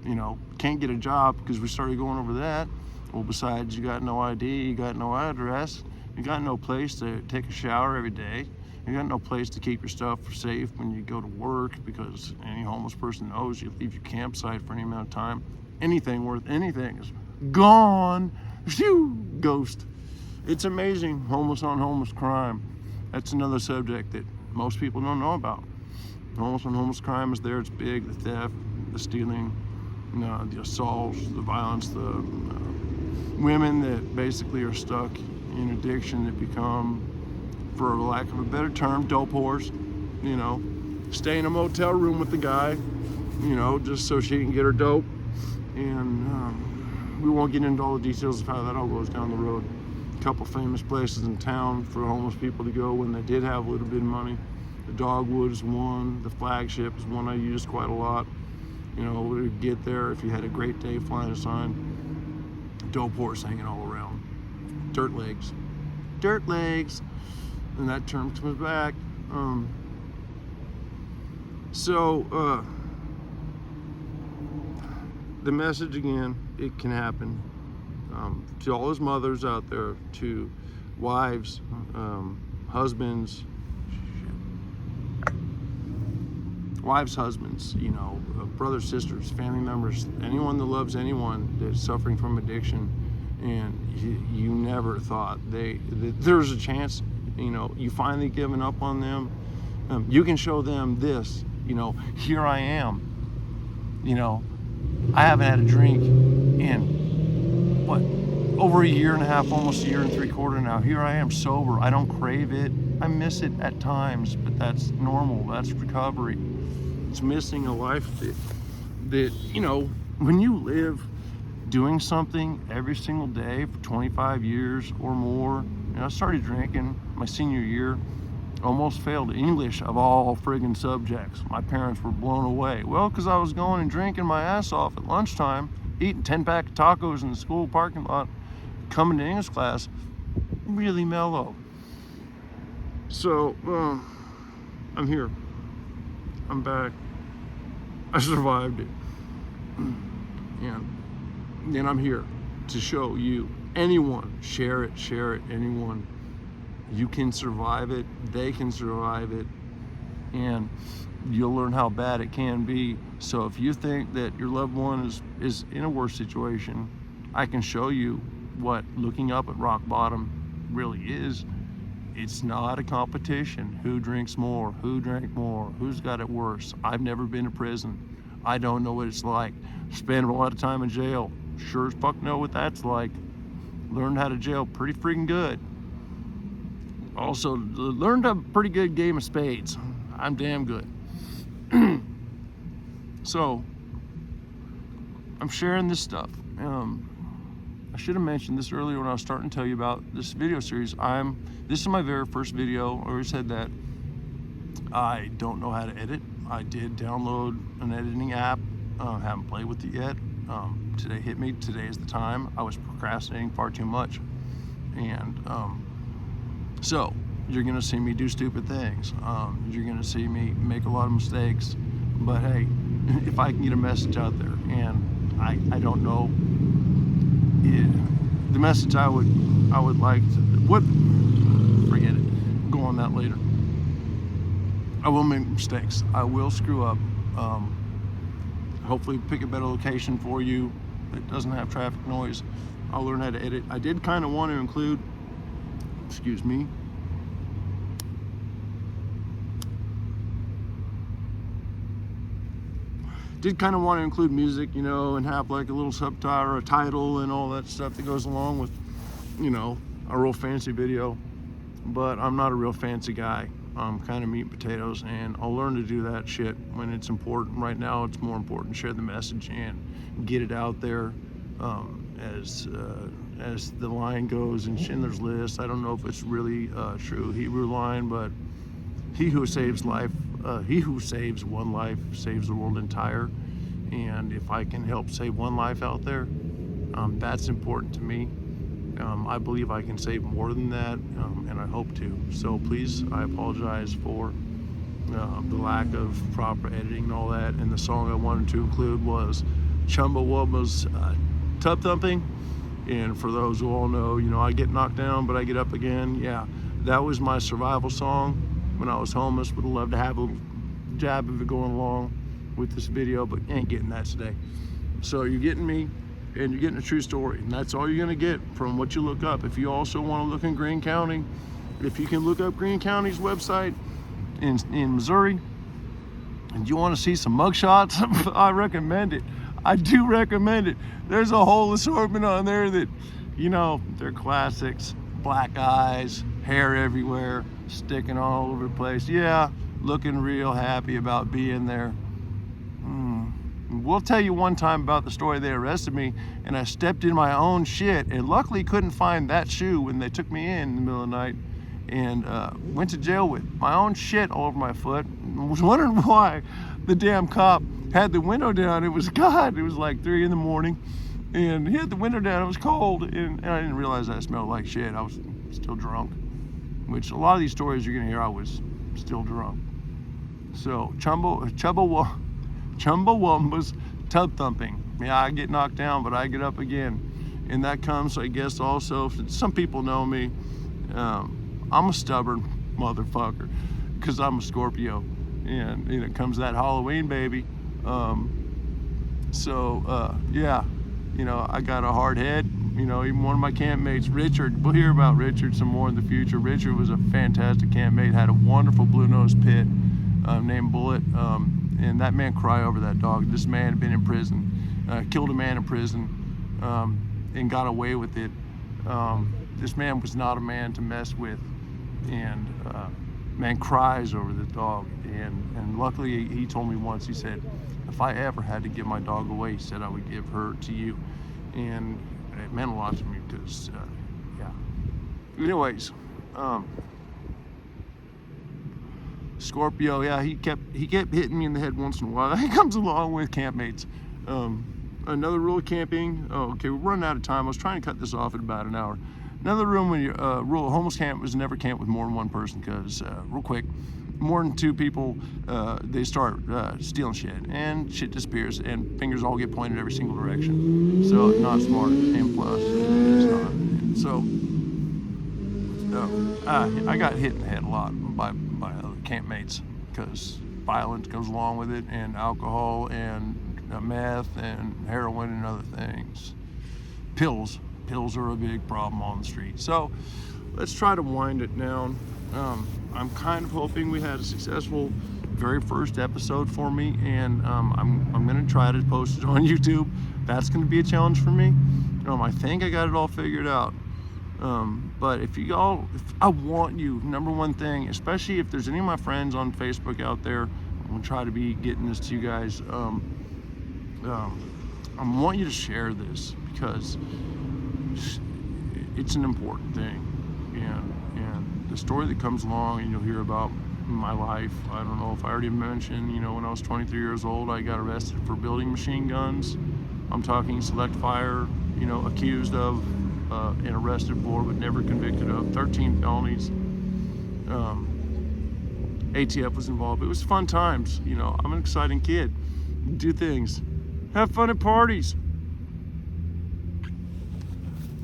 You know, can't get a job because we started going over that. Well, besides, you got no ID, you got no address, you got no place to take a shower every day. You got no place to keep your stuff safe when you go to work, because any homeless person knows you leave your campsite for any amount of time. Anything worth anything is gone. Phew, ghost. It's amazing, homeless on homeless crime. That's another subject that most people don't know about. Homeless on homeless crime is there. It's big. The theft, the stealing, the assaults, the violence, the women that basically are stuck in addiction that become, for lack of a better term, dope whores. You know, stay in a motel room with the guy, you know, just so she can get her dope. And we won't get into all the details of how that all goes down the road. A couple famous places in town for homeless people to go when they did have a little bit of money. The Dogwood is one. The Flagship is one I used quite a lot. You know, to get there if you had a great day flying a sign. Dope horse hanging all around. Dirt legs. Dirt legs. And that term comes back. The message again, it can happen. To all those mothers out there, to wives, husbands, you know, brothers, sisters, family members, anyone that loves anyone that's suffering from addiction, and you never thought that there's a chance, you know, you finally given up on them. You can show them this, you know, here I am, you know, I haven't had a drink in over a year and a half, almost a year and 3/4 now. Here I am sober. I don't crave it. I miss it at times, but that's normal. That's recovery. It's missing a life that, you know, when you live doing something every single day for 25 years or more. You know, I started drinking my senior year, almost failed English of all friggin' subjects. My parents were blown away. Well, because I was going and drinking my ass off at lunchtime, eating 10-pack of tacos in the school parking lot, coming to English class, really mellow. So, I'm here. I'm back. I survived it. And then I'm here to show you, anyone, share it, anyone. You can survive it, they can survive it. And you'll learn how bad it can be. So if you think that your loved one is in a worse situation, I can show you what looking up at rock bottom really is. It's not a competition. Who drinks more? Who drank more? Who's got it worse? I've never been to prison. I don't know what it's like. Spent a lot of time in jail. Sure as fuck know what that's like. Learned how to jail pretty freaking good. Also learned a pretty good game of spades. I'm damn good. So I'm sharing this stuff. I should have mentioned this earlier when I was starting to tell you about this video series. This is my very first video. I already said that. I don't know how to edit. I did download an editing app. Haven't played with it yet. Today hit me. Today is the time. I was procrastinating far too much. And so you're gonna see me do stupid things. You're gonna see me make a lot of mistakes. But hey, if I can get a message out there, and I don't know, the message I would like to, forget it, go on that later. I will make mistakes. I will screw up. Hopefully pick a better location for you that doesn't have traffic noise. I'll learn how to edit. I did kind of want to include, excuse me, music, you know, and have like a little subtitle or a title and all that stuff that goes along with, you know, a real fancy video. But I'm not a real fancy guy. I'm kind of meat and potatoes, and I'll learn to do that shit when it's important. Right now, it's more important to share the message and get it out there. As the line goes in Schindler's List, I don't know if it's really a true Hebrew line, but he who saves one life saves the world entire. And if I can help save one life out there, that's important to me. I believe I can save more than that, and I hope to. So please, I apologize for the lack of proper editing and all that. And the song I wanted to include was Chumbawamba's Tub Thumping. And for those who all know, you know, I get knocked down, but I get up again. Yeah, that was my survival song when I was homeless. Would have loved to have a little jab of it going along with this video, but ain't getting that today. So you're getting me, and you're getting a true story, and that's all you're gonna get from what you look up. If you also want to look in Greene County, if you can look up Greene County's website in Missouri, and you want to see some mugshots, I recommend it. I do recommend it. There's a whole assortment on there that, you know, they're classics. Black eyes, hair everywhere, sticking all over the place. Yeah, looking real happy about being there. We'll tell you one time about the story. They arrested me, and I stepped in my own shit, and luckily couldn't find that shoe when they took me in the middle of the night, and went to jail with my own shit all over my foot. I was wondering why the damn cop had the window down. It was like 3 in the morning, and he had the window down. It was cold, and I didn't realize I smelled like shit. I was still drunk, which a lot of these stories you're gonna hear, I was still drunk. So Chumbawamba's Tub Thumping. Yeah, I get knocked down, but I get up again. And that comes, I guess, also, some people know me. I'm a stubborn motherfucker because I'm a Scorpio. And it comes that Halloween, baby. Yeah, you know, I got a hard head. You know, even one of my campmates, Richard, we'll hear about Richard some more in the future. Richard was a fantastic campmate, had a wonderful blue-nosed pit named Bullet. And that man cried over that dog. This man had been in prison, killed a man in prison, and got away with it. This man was not a man to mess with, and man cries over the dog. And luckily, he told me once, he said, if I ever had to give my dog away, he said I would give her to you. And it meant a lot to me because, yeah. Anyways, Scorpio, yeah, he kept hitting me in the head once in a while. That comes along with campmates. Another rule of camping. Oh, okay, we're running out of time. I was trying to cut this off at about an hour. Another rule of homeless camp was never camp with more than one person, because real quick, more than 2 people, they start stealing shit, and shit disappears, and fingers all get pointed every single direction. So not smart, and plus it's not. So I got hit in the head a lot by other campmates, because violence goes along with it, and alcohol, and meth, and heroin, and other things. Pills are a big problem on the street. So let's try to wind it down. I'm kind of hoping we had a successful very first episode for me, and I'm going to try to post it on YouTube. That's going to be a challenge for me. I think I got it all figured out. But if I want you, number one thing, especially if there's any of my friends on Facebook out there, I'm going to try to be getting this to you guys. I want you to share this, because it's an important thing, and the story that comes along, and you'll hear about my life. I don't know if I already mentioned, when I was 23 years old, I got arrested for building machine guns. I'm talking select fire, accused of and arrested for, but never convicted of, 13 felonies. ATF was involved. It was fun times. I'm an exciting kid. Do things. Have fun at parties.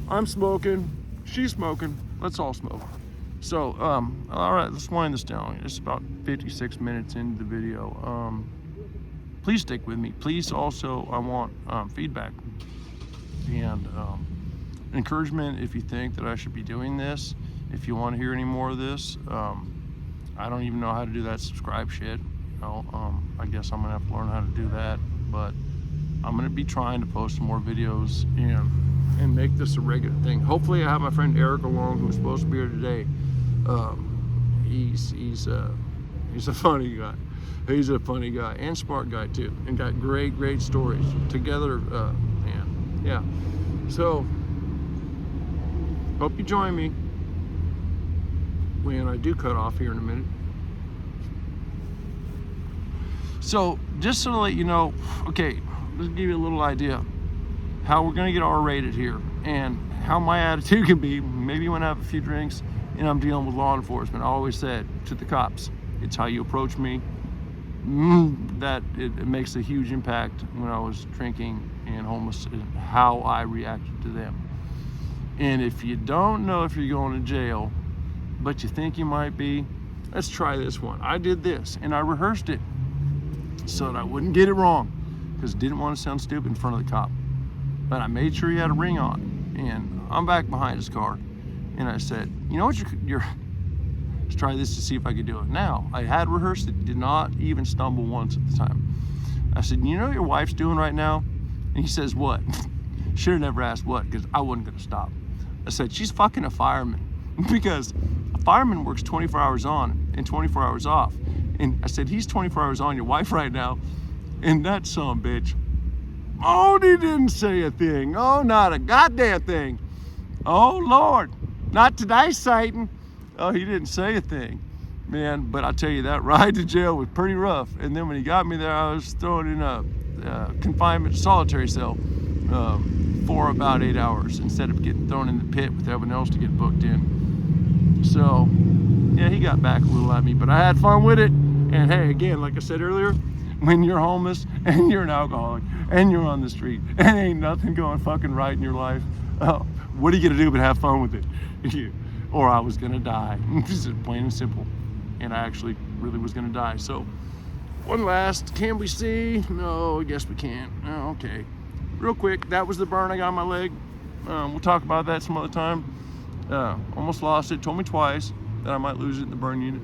I'm smoking. She's smoking. Let's all smoke. So, all right, let's wind this down. It's about 56 minutes into the video. Please stick with me. Please also, I want feedback and encouragement if you think that I should be doing this. If you want to hear any more of this, I don't even know how to do that subscribe shit. I guess I'm gonna have to learn how to do that, but I'm gonna be trying to post some more videos and make this a regular thing. Hopefully I have my friend Eric along, who's supposed to be here today. He's a funny guy. He's a funny guy and smart guy too, and got great stories together. Man, yeah. So hope you join me when I do cut off here in a minute. So just to let you know, okay, let's give you a little idea how we're gonna get R-rated here, and how my attitude can be. Maybe when I have a few drinks and I'm dealing with law enforcement, I always said to the cops, it's how you approach me. That it makes a huge impact when I was drinking and homeless, and how I reacted to them. And if you don't know if you're going to jail, but you think you might be, let's try this one. I did this, and I rehearsed it so that I wouldn't get it wrong, because I didn't want to sound stupid in front of the cop. But I made sure he had a ring on, and I'm back behind his car, and I said, you know what, let's try this to see if I could do it. Now, I had rehearsed it, did not even stumble once at the time. I said, you know what your wife's doing right now? And he says, what? Should have never asked what, because I wasn't gonna stop. I said, she's fucking a fireman, because a fireman works 24 hours on and 24 hours off. And I said, he's 24 hours on your wife right now, and that son of a bitch, oh, he didn't say a thing. Oh, not a goddamn thing. Oh, Lord, not today, Satan. Oh, he didn't say a thing, man. But I'll tell you, that ride to jail was pretty rough. And then when he got me there, I was thrown in a confinement solitary cell for about 8 hours, instead of getting thrown in the pit with everyone else to get booked in. So, yeah, he got back a little at me, but I had fun with it. And hey, again, like I said earlier, when you're homeless and you're an alcoholic and you're on the street and ain't nothing going fucking right in your life, what are you gonna do but have fun with it? Or I was gonna die. This is plain and simple. And I actually really was gonna die. So, one last, can we see? No, I guess we can't. Oh, okay. Real quick, that was the burn I got on my leg. We'll talk about that some other time. Almost lost it. Told me twice that I might lose it in the burn unit.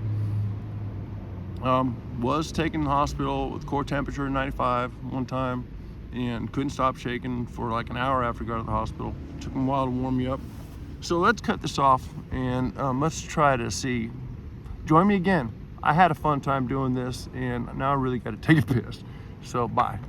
Was taken to the hospital with core temperature 95 one time, and couldn't stop shaking for like an hour after I got to the hospital. Took me a while to warm me up. So let's cut this off, and let's try to see. Join me again. I had a fun time doing this, and now I really got to take a piss. So bye.